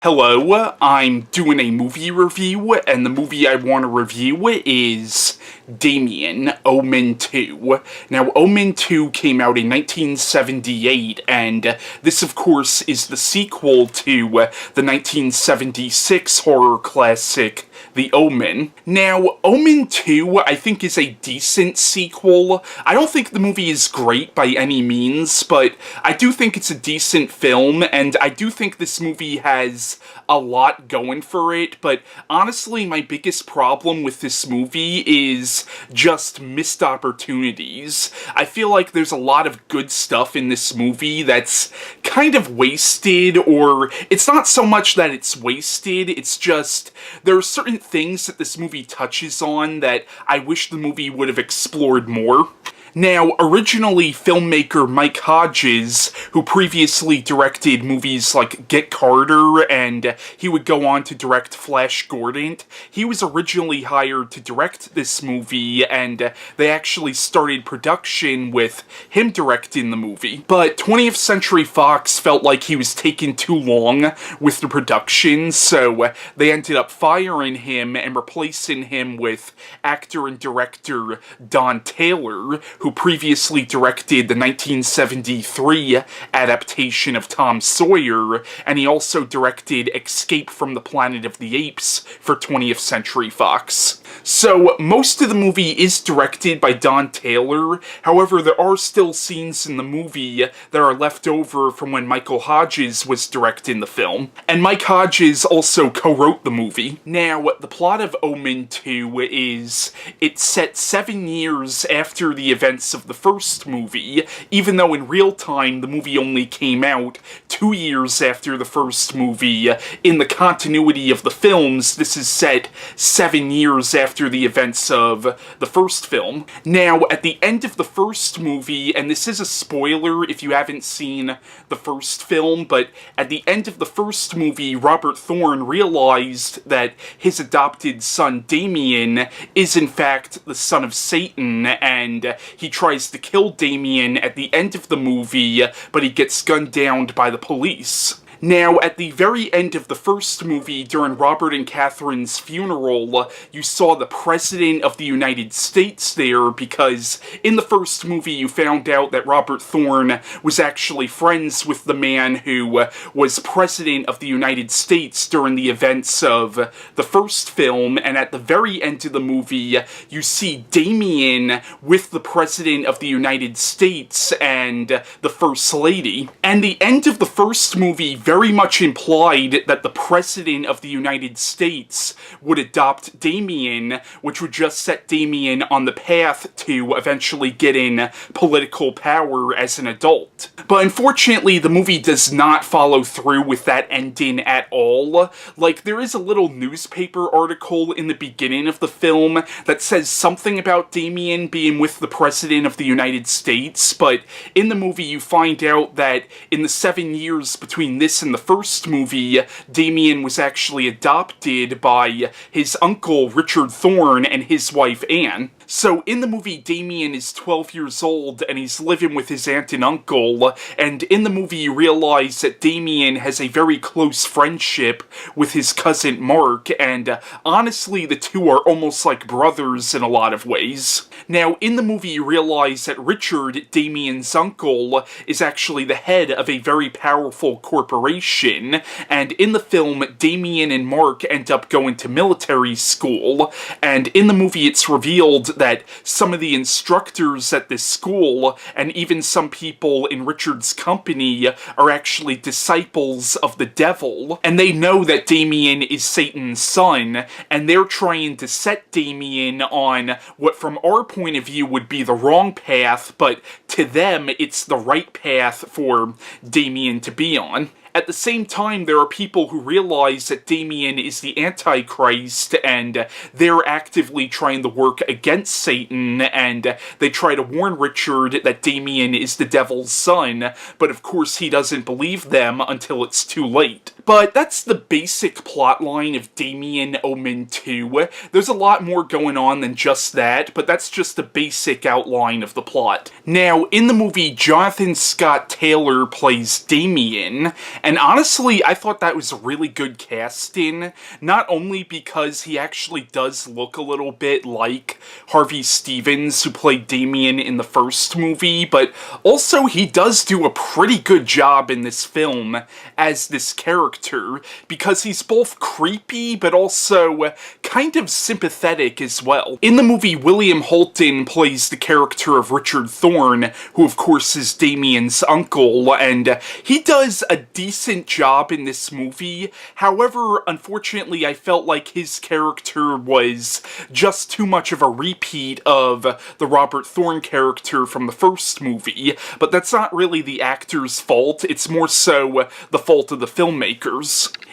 Hello, I'm doing a movie review, and the movie I want to review is Damien, Omen II. Now, Omen II came out in 1978, and this, of course, is the sequel to the 1976 horror classic, The Omen. Now, Omen II, I think, is a decent sequel. I don't think the movie is great by any means, but I do think it's a decent film, and I do think this movie has a lot going for it, but honestly, my biggest problem with this movie is just missed opportunities. I feel like there's a lot of good stuff in this movie that's kind of wasted, or it's not so much that it's wasted, it's just there are certain things that this movie touches on that I wish the movie would have explored more. Now, originally, filmmaker Mike Hodges, who previously directed movies like Get Carter, and he would go on to direct Flash Gordon, he was originally hired to direct this movie, and they actually started production with him directing the movie. But 20th Century Fox felt like he was taking too long with the production, so they ended up firing him and replacing him with actor and director Don Taylor, who previously directed the 1973 adaptation of Tom Sawyer, and he also directed Escape from the Planet of the Apes for 20th Century Fox. So, most of the movie is directed by Don Taylor, however there are still scenes in the movie that are left over from when Michael Hodges was directing the film. And Mike Hodges also co-wrote the movie. Now, the plot of Omen II is, it's set 7 years after the events of the first movie, even though in real time the movie only came out 2 years after the first movie. In the continuity of the films, this is set 7 years after the events of the first film. Now, at the end of the first movie, and this is a spoiler if you haven't seen the first film, but at the end of the first movie, Robert Thorn realized that his adopted son Damien is in fact the son of Satan, and he tries to kill Damien at the end of the movie, but he gets gunned down by the police. Now, at the very end of the first movie, during Robert and Catherine's funeral, you saw the President of the United States there, because in the first movie you found out that Robert Thorn was actually friends with the man who was President of the United States during the events of the first film, and at the very end of the movie, you see Damien with the President of the United States and the First Lady. And the end of the first movie very much implied that the President of the United States would adopt Damien, which would just set Damien on the path to eventually getting political power as an adult. But unfortunately, the movie does not follow through with that ending at all. Like, there is a little newspaper article in the beginning of the film that says something about Damien being with the President of the United States, but in the movie you find out that in the 7 years between this and the first movie, Damien was actually adopted by his uncle Richard Thorn and his wife Anne. So in the movie, Damien is 12 years old and he's living with his aunt and uncle, and in the movie you realize that Damien has a very close friendship with his cousin Mark, and honestly the two are almost like brothers in a lot of ways. Now, in the movie you realize that Richard, Damien's uncle, is actually the head of a very powerful corporation, and in the film, Damien and Mark end up going to military school, and in the movie it's revealed that some of the instructors at this school, and even some people in Richard's company, are actually disciples of the devil, and they know that Damien is Satan's son, and they're trying to set Damien on what from our point of view would be the wrong path, but to them it's the right path for Damien to be on. At the same time, there are people who realize that Damien is the Antichrist, and they're actively trying to work against Satan, and they try to warn Richard that Damien is the devil's son, but of course he doesn't believe them until it's too late. But that's the basic plotline of Damien Omen II. There's a lot more going on than just that, but that's just the basic outline of the plot. Now, in the movie, Jonathan Scott Taylor plays Damien, and honestly, I thought that was really good casting, not only because he actually does look a little bit like Harvey Stevens, who played Damien in the first movie, but also he does do a pretty good job in this film as this character, because he's both creepy, but also kind of sympathetic as well. In the movie, William Holton plays the character of Richard Thorn, who of course is Damien's uncle, and he does a decent job in this movie. However, unfortunately, I felt like his character was just too much of a repeat of the Robert Thorne character from the first movie, but that's not really the actor's fault, it's more so the fault of the filmmakers.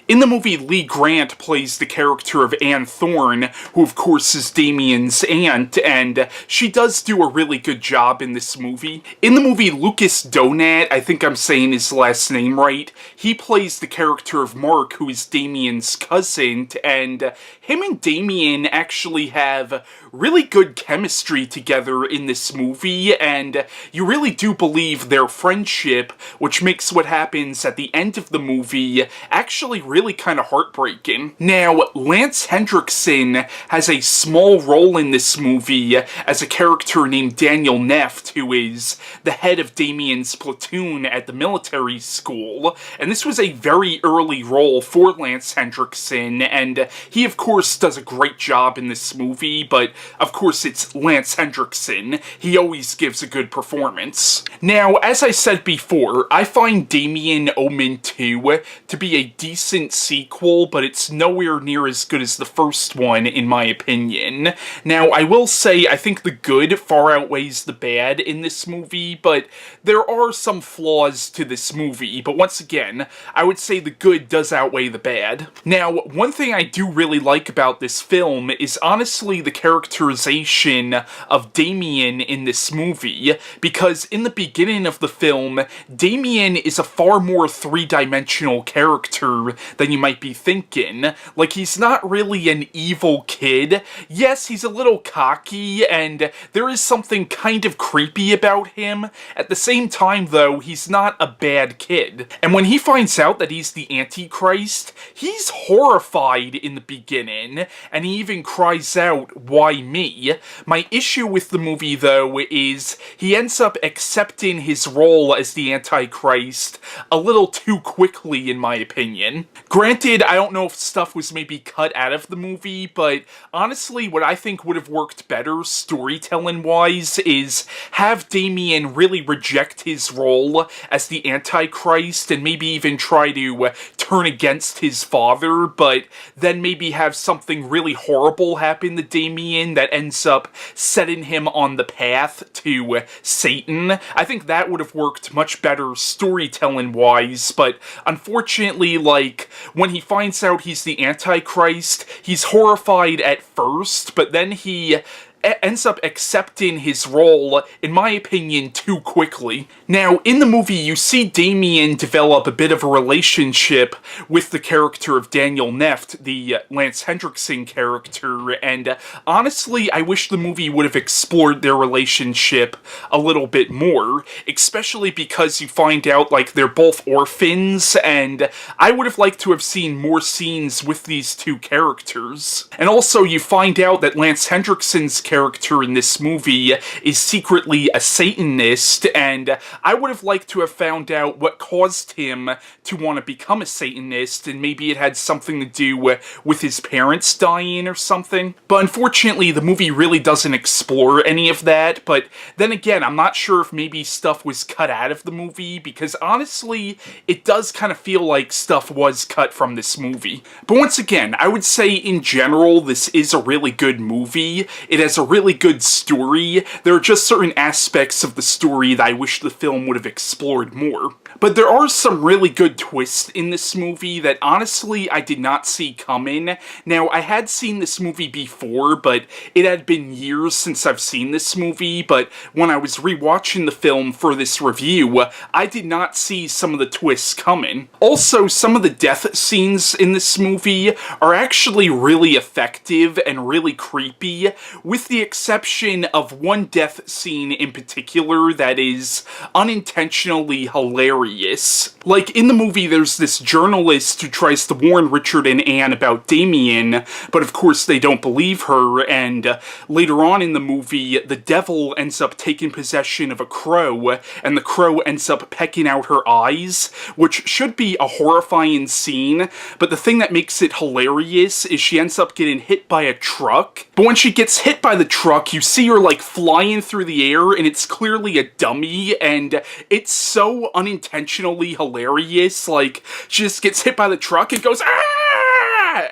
In the movie, Lee Grant plays the character of Anne Thorne, who of course is Damien's aunt, and she does do a really good job in this movie. In the movie, Lucas Donat, I think I'm saying his last name right, he plays the character of Mark, who is Damien's cousin, and him and Damien actually have really good chemistry together in this movie, and you really do believe their friendship, which makes what happens at the end of the movie actually really kind of heartbreaking. Now, Lance Hendrickson has a small role in this movie as a character named Daniel Neft, who is the head of Damien's platoon at the military school, and this was a very early role for Lance Hendrickson, and he of course does a great job in this movie, but of course it's Lance Hendrickson. He always gives a good performance. Now, as I said before, I find Damien Omen II to be a decent sequel, but it's nowhere near as good as the first one, in my opinion. Now, I will say I think the good far outweighs the bad in this movie, but there are some flaws to this movie, but once again, I would say the good does outweigh the bad. Now, one thing I do really like about this film is honestly the characterization of Damien in this movie, because in the beginning of the film, Damien is a far more three-dimensional character than you might be thinking. Like, he's not really an evil kid. Yes, he's a little cocky, and there is something kind of creepy about him. At the same time, though, he's not a bad kid. And when he finds out that he's the Antichrist, he's horrified in the beginning, and he even cries out, "Why me?" My issue with the movie, though, is he ends up accepting his role as the Antichrist a little too quickly, in my opinion. Granted, I don't know if stuff was maybe cut out of the movie, but honestly, what I think would have worked better, storytelling-wise, is have Damien really reject his role as the Antichrist and maybe even try to turn against his father, but then maybe have something really horrible happen to Damien that ends up setting him on the path to Satan. I think that would have worked much better storytelling-wise, but unfortunately, like, when he finds out he's the Antichrist, he's horrified at first, but then he ends up accepting his role, in my opinion, too quickly. Now, in the movie, you see Damien develop a bit of a relationship with the character of Daniel Neft, the Lance Hendrickson character, and honestly, I wish the movie would have explored their relationship a little bit more, especially because you find out, like, they're both orphans, and I would have liked to have seen more scenes with these two characters. And also, you find out that Lance Hendrickson's character in this movie is secretly a Satanist, and I would have liked to have found out what caused him to want to become a Satanist, and maybe it had something to do with his parents dying or something. But unfortunately, the movie really doesn't explore any of that, but then again, I'm not sure if maybe stuff was cut out of the movie, because honestly, it does kind of feel like stuff was cut from this movie. But once again, I would say in general, this is a really good movie. It has a really good story. There are just certain aspects of the story that I wish the film would have explored more. But there are some really good twists in this movie that honestly I did not see coming. Now, I had seen this movie before, but it had been years since I've seen this movie, but when I was rewatching the film for this review, I did not see some of the twists coming. Also, some of the death scenes in this movie are actually really effective and really creepy, with the exception of one death scene in particular that is unintentionally hilarious. Like, in the movie, there's this journalist who tries to warn Richard and Anne about Damien, but of course they don't believe her, and later on in the movie, the devil ends up taking possession of a crow, and the crow ends up pecking out her eyes, which should be a horrifying scene, but the thing that makes it hilarious is she ends up getting hit by a truck. But when she gets hit by the truck, you see her, like, flying through the air, and it's clearly a dummy, and it's so unintentionally hilarious. Like, she just gets hit by the truck and goes, "Ah!"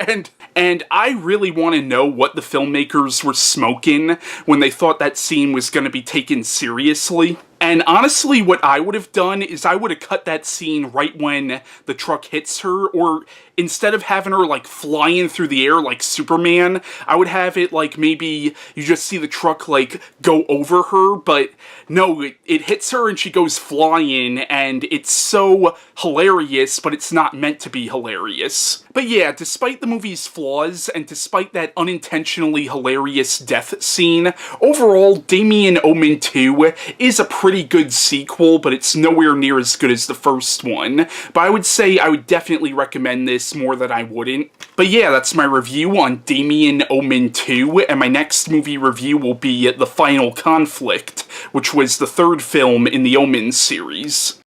And I really want to know what the filmmakers were smoking when they thought that scene was going to be taken seriously. And honestly, what I would have done is I would have cut that scene right when the truck hits her, or instead of having her, like, flying through the air like Superman, I would have it, like, maybe you just see the truck, like, go over her, but no, it hits her and she goes flying, and it's so hilarious, but it's not meant to be hilarious. But yeah, despite the movie's flaws, and despite that unintentionally hilarious death scene, overall, Damien Omen II is a pretty good sequel, but it's nowhere near as good as the first one. But I would say I would definitely recommend this more than I wouldn't. But yeah, that's my review on Damien Omen II, and my next movie review will be The Final Conflict, which was the third film in the Omen series.